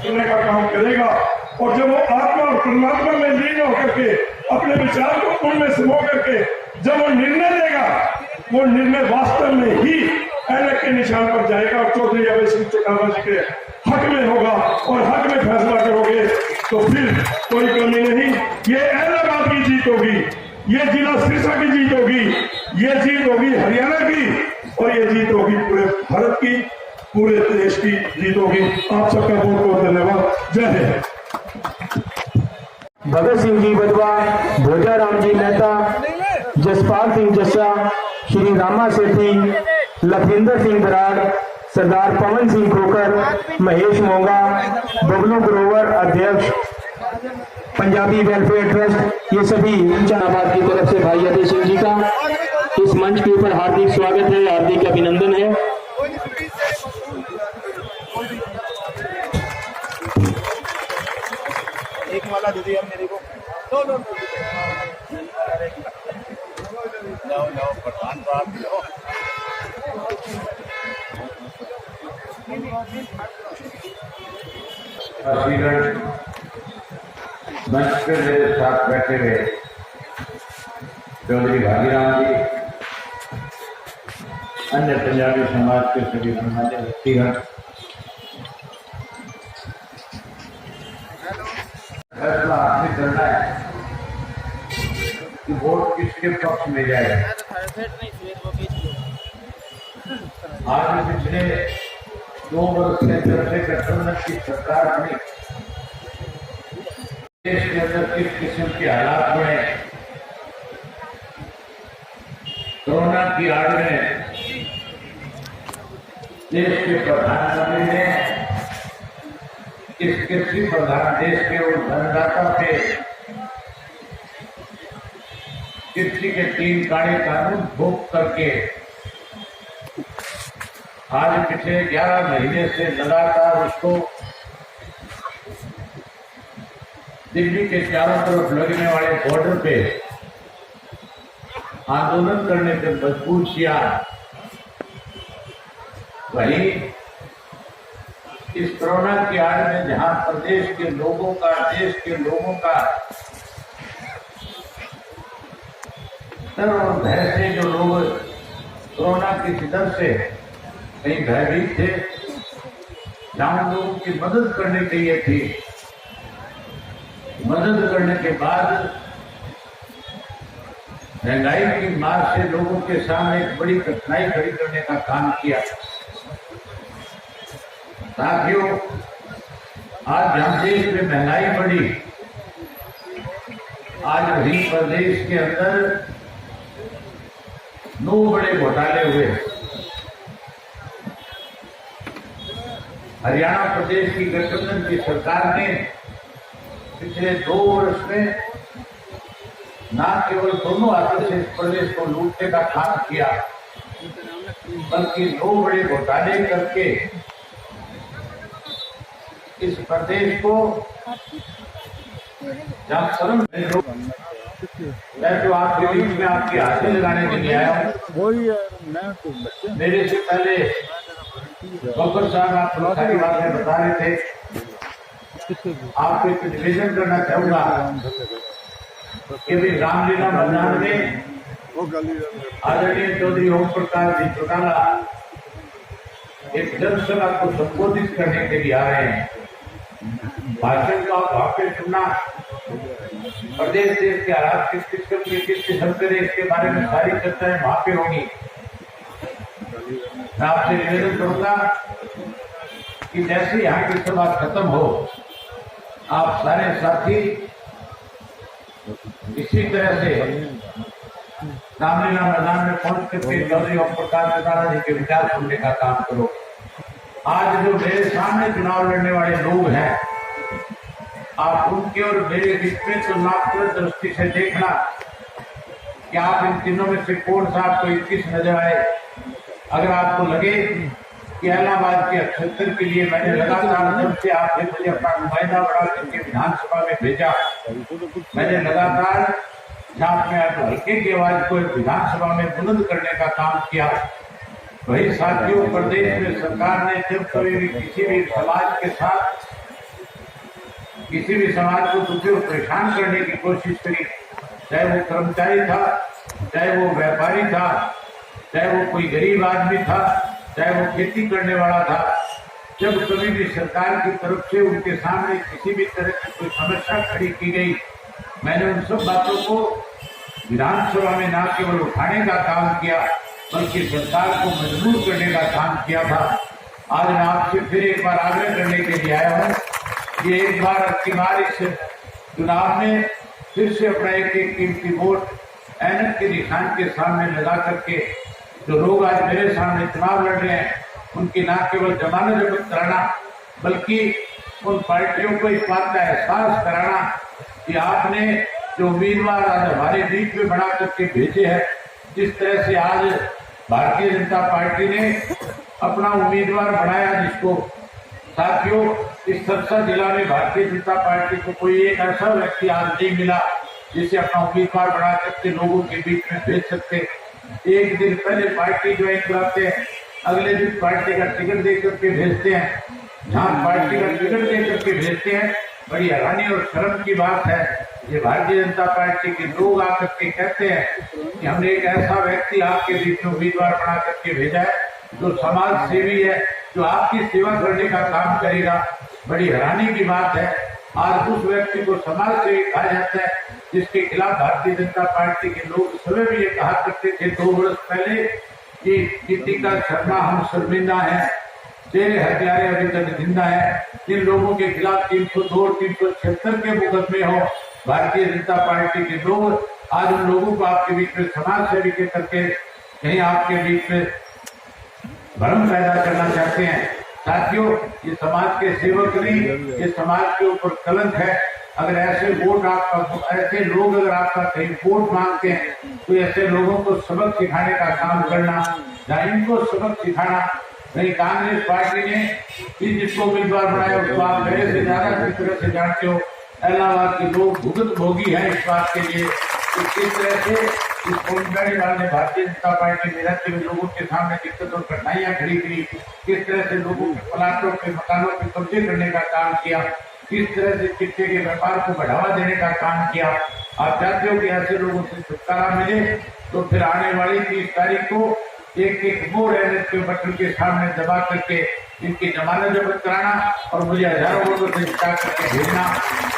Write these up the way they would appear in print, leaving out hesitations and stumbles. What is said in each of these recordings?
सुनने का काम करेगा। और जब वो आत्मा और परमात्मा में लीन होकर के अपने विचार को उनमें समो करके जब वो निर्णय लेगा, वो निर्णय वास्तव में ही ऐनक के निशान पर जाएगा और चौधरी अभय सिंह चौटाला जी के हक में होगा और हक में फैसला करोगे तो फिर कोई कमी नहीं। ये इलाहाबाद की जीत होगी, ये जिला सिरसा की जीत होगी, ये जीत होगी हरियाणा की और ये जीत होगी पूरे भारत की, पूरे देश की जीत होगी। आप सबका बहुत बहुत धन्यवाद। जय हिंद। भगत सिंह जी बदवा, भोजा राम जी मेहता, जसपाल सिंह जस्सा, श्री रामा सेठी, लखविंदर सिंह बराड़, सरदार पवन सिंह खोकर, महेश मोंगा, बबलू ग्रोवर अध्यक्ष पंजाबी वेलफेयर ट्रस्ट, ये सभी जहानाबाद की तरफ से भाई अजय सिंह जी का इस मंच के ऊपर हार्दिक स्वागत है, हार्दिक अभिनंदन है। एक माला दे दिया मेरे को। लो प्रधान साहब लो। मंच पे मेरे साथ बैठे हुए चौधरी भागीराम जी, अन्य पंजाबी समाज के सभी गणमान्य व्यक्तिगण, फैसला आपने करना है कि वोट किसके पक्ष में जाए। आज पिछले 2 वर्ष के अंदर से गठबंधन की सरकार बनी, देश के अंदर किस किस्म के हालात बने, कोरोना की आड़ में देश के प्रधानमंत्री ने इस कृषि प्रधान देश के उस अन्नदाता पे कृषि के 3 काले कानून भोग करके आज पिछले 11 महीने से लगातार उसको दिल्ली के चारों तरफ लगने वाले बॉर्डर पे आंदोलन करने पर मजबूर किया। वही इस कोरोना की आड़ में जहां प्रदेश के लोगों का, देश के लोगों का डर और भय से जो लोग कोरोना की डर से कहीं भयभीत थे, जहां लोगों की मदद करने के लिए थी, मदद करने के बाद महंगाई की मार से लोगों के सामने एक बड़ी कठिनाई खड़ी करने का काम किया। साथियों, आज जहां देश में महंगाई बढ़ी, आज वही प्रदेश के अंदर 9 बड़े घोटाले हुए। हरियाणा प्रदेश की गठबंधन की सरकार ने पिछले 2 वर्ष में न केवल दोनों हाथों से इस प्रदेश को लूटने का काम किया, बल्कि 2 बड़े घोटाले करके इस प्रदेश को जहां शर्म, मैं तो आपके बीच में आपकी हाजिरी लगाने के लिए आया हूँ। मेरे से पहले बब्बर साहब आप सारी बातें बता रहे थे। आपको एक निवेदन करना चाहूंगा कि भी रामलीला मैदान में आदरणीय चौधरी ओम प्रकाश जी चौटाला एक जनसभा को संबोधित करने के लिए आ रहे हैं। भाषण का वहां पे सुनना, प्रदेश देश के हालात किस किस्म के, किस किस्म के, इसके बारे में सारी चर्चाएं वहां पे होंगी। मैं आपसे निवेदन करूंगा कि जैसे यहाँ की सभा खत्म हो, आप सारे साथी इसी तरह से रामलीला मैदान में पहुंच करके चौधरी ओम प्रकाश चौटाला जी के विचार सुनने का काम करो। आज जो मेरे सामने चुनाव लड़ने वाले लोग हैं, आप उनके और मेरे बीच में तुलनात्मक दृष्टि से देखना कि आप इन तीनों में से कौन सा आपको 21 नजर आए। अगर आपको लगे कि इलाहाबाद के 78 के लिए मैंने लगातार जब से आपने मुझे अपना नुमाइंदा बढ़ा करके विधानसभा में भेजा, मैंने लगातार जहां में हल्के की आवाज को विधानसभा में बुलंद करने का काम किया, वही साथियों प्रदेश में सरकार ने जब कभी भी किसी भी समाज के साथ किसी भी समाज को दुखी और परेशान करने की कोशिश करी, चाहे वो कर्मचारी था, चाहे वो व्यापारी था, चाहे वो कोई गरीब आदमी था, चाहे वो खेती करने वाला था, जब कभी भी सरकार की तरफ से उनके सामने किसी भी तरह की कोई समस्या खड़ी की गई, मैंने उन सब बातों को विधानसभा में न केवल उठाने का काम किया बल्कि सरकार को मजबूर करने का काम किया था। आज मैं आपसे फिर एक बार आग्रह करने के लिए आया हूँ कि एक बार इस चुनाव में फिर से अपना एक कीमती वोट ऐनक के निशान के सामने लगा करके जो लोग आज मेरे सामने चुनाव लड़ रहे हैं उनकी न केवल जमानत जब्त कराना बल्कि उन पार्टियों को इस बात का एहसास कराना कि आपने जो उम्मीदवार आज हमारे बीच में बना करके भेजे हैं, जिस तरह से आज भारतीय जनता पार्टी ने अपना उम्मीदवार बनाया, जिसको साथियों इस सरसा जिला में भारतीय जनता पार्टी को कोई एक ऐसा व्यक्ति आज नहीं मिला जिसे अपना उम्मीदवार बना करके लोगों के बीच में भेज सकते। एक दिन पहले पार्टी ज्वाइन कराते हैं, अगले दिन पार्टी का टिकट दे करके भेजते हैं। जहाँ पार्टी का टिकट दे करके भेजते हैं, बड़ी हैरानी और शर्म की बात है, ये भारतीय जनता पार्टी के लोग आकर के कहते हैं कि हमने एक ऐसा व्यक्ति आपके बीच में उम्मीदवार बना करके भेजा है जो समाज सेवी है, जो आपकी सेवा करने का काम करेगा। बड़ी हैरानी की बात है, आज उस व्यक्ति को समाज सेवी कहा जाता है जिसके खिलाफ भारतीय जनता पार्टी के लोग समय भी ये कहा करते थे 2 वर्ष पहले कि गीतिका शर्मा हम शर्मिंदा हैं, तेरे हत्यारे अभी तक जिंदा है। जिन लोगों के खिलाफ 302 और 376 के मुकदमे हो, भारतीय जनता पार्टी के लोग आज उन लोगों को आपके बीच में समाज सेवी के करके कहीं आपके बीच में भ्रम पैदा करना चाहते हैं। साथियों, ये समाज के सेवक नहीं, ये समाज के ऊपर कलंक है। अगर ऐसे लोग अगर आपका कहीं वोट मांगते हैं तो ऐसे लोगों को सबक सिखाने का काम करना, या इनको सबक सिखाना नहीं। कांग्रेस पार्टी ने जिसको उम्मीदवार बनाया उसको आप पहले से ज्यादा किस तरह से जानते हो। इलाहाबाद के लोग भुगत भोगी हैं इस बात के लिए कि किस तरह से इस केजरीवाल ने भारतीय जनता पार्टी में रहते हुए लोगों के सामने दिक्कत और कठिनाइयां खड़ी की, किस तरह से लोगों के प्लाटों के मकानों पे कब्जे करने का काम किया, किस तरह से चिट्टे के व्यापार को बढ़ावा देने का काम किया। आप चाहते हो कि ऐसे लोगों से छुटकारा मिले तो फिर आने वाली 30 तारीख को एक मोड़ एनएच के बटन के सामने दबा करके इनकी जमानत जब्त कराना और मुझे हजारों वोटों से जिता करके भेजना।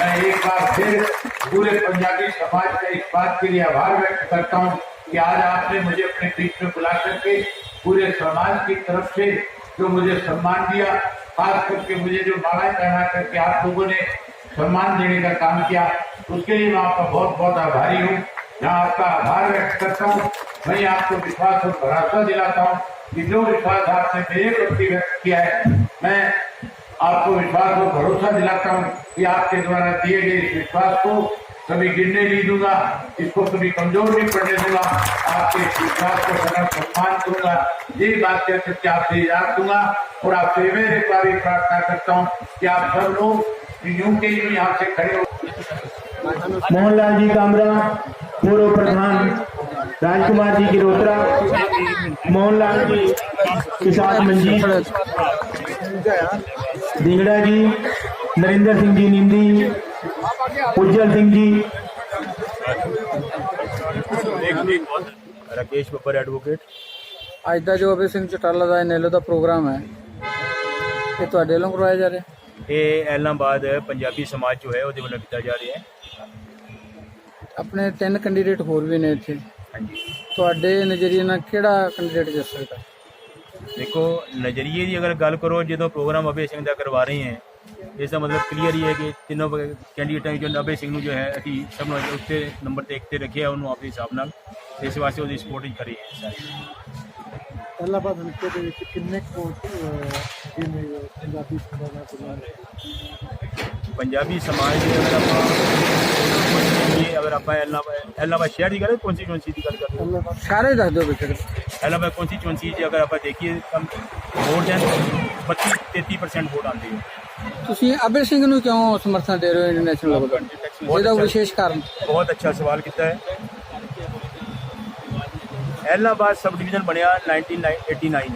मैं एक बार फिर पूरे पंजाबी समाज का इस बात के लिए आभार व्यक्त करता हूँ कि आज आपने मुझे अपने बीच में बुला करके पूरे समाज की तरफ से जो मुझे सम्मान दिया, खास करके मुझे जो मालाएं पहना करके आप लोगों ने सम्मान देने का काम किया, उसके लिए मैं आपका बहुत बहुत आभारी हूँ। मैं आपका आभार व्यक्त करता हूँ। मैं आपको विश्वास और भरोसा दिलाता हूँ कि जो विश्वास आपने मेरे प्रति व्यक्त किया है, मैं आपको विश्वास और भरोसा दिलाता हूँ कि आपके द्वारा दिए गए इस विश्वास को कभी गिरने नहीं दूंगा, इसको कभी कमजोर नहीं पड़ने दूंगा। आपके विश्वास को सदा सम्मान करूंगा। यही बात कह करके आपसे इजाजत दूंगा और आपसे मेरे बार प्रार्थना करता हूँ कि आप सब लोग यूं के यूं यहाँ से खड़े हो। मोहनलाल जी कामरा, पूर्व प्रधान राजकुमार जी गिरोत्रा, मोहनलाल जी किसान मंजीत दिंगड़ा जी, नरेंद्र सिंह जी निंदी, उज्जवल सिंह जी, राकेश बब्बर एडवोकेट। ਅੱਜ ਦਾ ਜੋ ਅਭੈ ਸਿੰਘ ਚਟਾਲਾ ਦਾ ਨੇਲੋ ਦਾ ਪ੍ਰੋਗਰਾਮ ਹੈ ਇਹ ਤੁਹਾਡੇ ਵੱਲੋਂ ਕਰਵਾਇਆ ਜਾ ਰਿਹਾ ਇਹ ਐਲਾਹਾਬਾਦ ਪੰਜਾਬੀ ਸਮਾਜ ਜੋ ਹੈ ਉਹਦੇ ਵੱਲੋਂ ਕੀਤਾ ਜਾ ਰਿਹਾ ਹੈ। ਆਪਣੇ 3 ਕੈਂਡੀਡੇਟ ਹੋਰ ਵੀ ਨੇ ਇੱਥੇ, ਤੁਹਾਡੇ ਨਜ਼ਰੀਏ ਨਾਲ ਕਿਹੜਾ ਕੈਂਡੀਡੇਟ ਜਿੱਤ ਸਕਦਾ? देखो नज़रिए की अगर गल करो, जो प्रोग्राम अभय सिंह का करवा रहे हैं इसका मतलब क्लीयर ही है कि तीनों कैंਡੀਡੇਟ जो अभय सिंह जो है अभी सब उत्ते नंबर ते 1 ते रखे उन्होंने अपने हिसाब नाल इस वास्ते उसकी सपोर्ट ही करी है। ਇਲਾਹਾਬਾਦ ਹਲਕੇ ਦੇ ਵਿੱਚ ਕਿੰਨੇ ਵੋਟ पंजाबी समाज अगर आप इलाहाबाद शहर की गल कॉन्स्टिट्यूएंसी की गल करें ਸਾਰੇ ਦੱਸ ਦਿਓ ਵਿੱਚ इलाहाबाद कॉन्स्टिट्यूएंसी अगर आप देखिए वोट हैं 32-33% वोट आते हैं। ਤੁਸੀਂ ਅਭੈ ਸਿੰਘ ਨੂੰ ਕਿਉਂ ਸਮਰਥਨ ਦੇ ਰਹੇ ਹੋ ਇੰਟਰਨੈਸ਼ਨਲ ਲੈਵਲ ਤੇ? ਇਹਦਾ ਵਿਸ਼ੇਸ਼ ਕਾਰਨ? बहुत अच्छा सवाल किया है। इलाहाबाद सब डिवीजन बनया 1989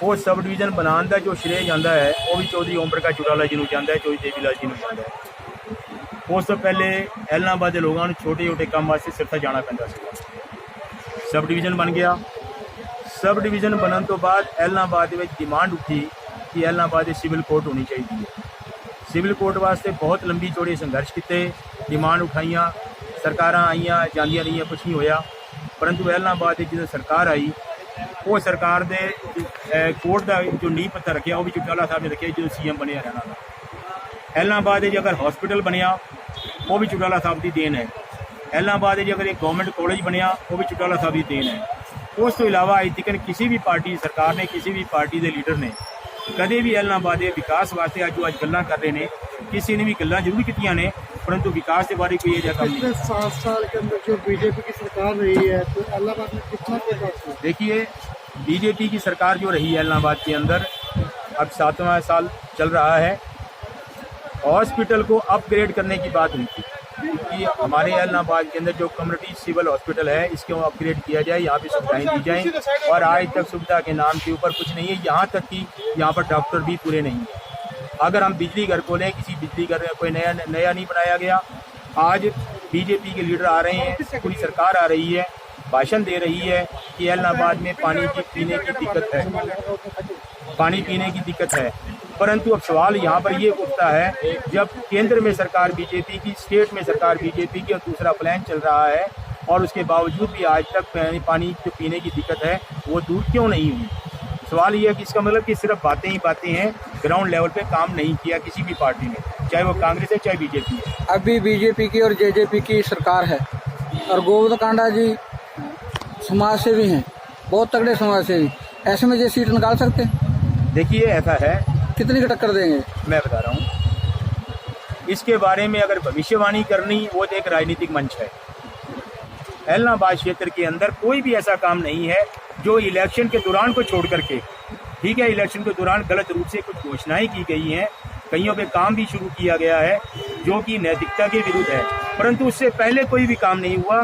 वो सब डिवीजन बनाने का जो श्रेय जाता है वो भी चौधरी ओम प्रकाश चौटाला जी को जाता है, चौधरी देवीलाल जी को जाता है। उस तो पहले एलनाबाद के लोगों को छोटे छोटे काम वास्ते सिरसा जाना पैंदा सी। सब डिवीजन बन गया। सब डिवीजन बनने तो बाद एलनाबाद में डिमांड उठी कि एलनाबाद सिविल कोर्ट होनी चाहिए। सिविल कोर्ट वास्ते बहुत लंबी चौड़ी संघर्ष किए, डिमांड उठाइया, सरकार आईया जांदियां रही, कुछ नहीं होया। परंतु एलनाबाद जो सरकार आई वो सरकार दे कोर्ट का जो नींह पत्थर रखा वो भी चौटाला साहब ने रखे जो CM बने रहना था। एलनाबाद अगर हॉस्पिटल बनया वो भी चौटाला साहब की देन है। एलनाबाद अगर एक गवर्नमेंट कॉलेज बनया वो भी चौटाला साहब की देन है। उस तो इलावा अज तक किसी भी पार्टी सरकार ने, किसी भी पार्टी के लीडर ने कदे भी एलनाबाद के विकास वास्ते अज जो गल्लां कर रहे हैं, किसी ने भी गल्लां जरूर कीतियां ने, परंतु विकास के बारे कोई ऐसा काम नहीं। पिछले 7 साल के अंदर जो बीजेपी की सरकार रही है तो एलनाबाद में कितना विकास हुआ? देखिए, बीजेपी की सरकार जो रही है एलनाबाद के अंदर, अब 7वां साल चल रहा है। हॉस्पिटल को अपग्रेड करने की बात हुई थी कि हमारे एलनाबाद के अंदर जो कम्युनिटी सिविल हॉस्पिटल है इसको अपग्रेड किया जाए, यहाँ पे सुविधाएं दी जाएं। और आज तक सुविधा के नाम के ऊपर कुछ नहीं है। यहाँ तक कि यहाँ पर डॉक्टर भी पूरे नहीं है। अगर हम बिजली घर को लें, किसी बिजली घर में कोई नया नहीं बनाया गया। आज बीजेपी के लीडर आ रहे हैं, पूरी सरकार आ रही है, भाषण दे रही है कि एलनाबाद में पानी की पीने की दिक्कत है, पानी पीने की दिक्कत है। परंतु अब सवाल यहाँ पर ये उठता है, जब केंद्र में सरकार बीजेपी की, स्टेट में सरकार बीजेपी की और दूसरा प्लान चल रहा है और उसके बावजूद भी आज तक पानी जो पीने की दिक्कत है वो दूर क्यों नहीं हुई। सवाल ये है कि इसका मतलब कि सिर्फ बातें ही बातें हैं, ग्राउंड लेवल पे काम नहीं किया किसी भी पार्टी ने, चाहे वो कांग्रेस है चाहे बीजेपी है। अभी बीजेपी की और जेजेपी की सरकार है और गोविंद कांडा जी समाज सेवी हैं, बहुत तगड़े समाज सेवी। ऐसे में ये सीट निकाल सकते हैं? देखिए, ऐसा है, कितनी की टक्कर देंगे? मैं बता रहा हूँ इसके बारे में। अगर भविष्यवाणी करनी, वो तो एक राजनीतिक मंच है। एलनाबाद क्षेत्र के अंदर कोई भी ऐसा काम नहीं है जो इलेक्शन के दौरान को छोड़ करके, ठीक है, इलेक्शन के दौरान गलत रूप से कुछ घोषणाएं की गई हैं, कईयों पे काम भी शुरू किया गया है जो कि नैतिकता के विरुद्ध है, परंतु उससे पहले कोई भी काम नहीं हुआ।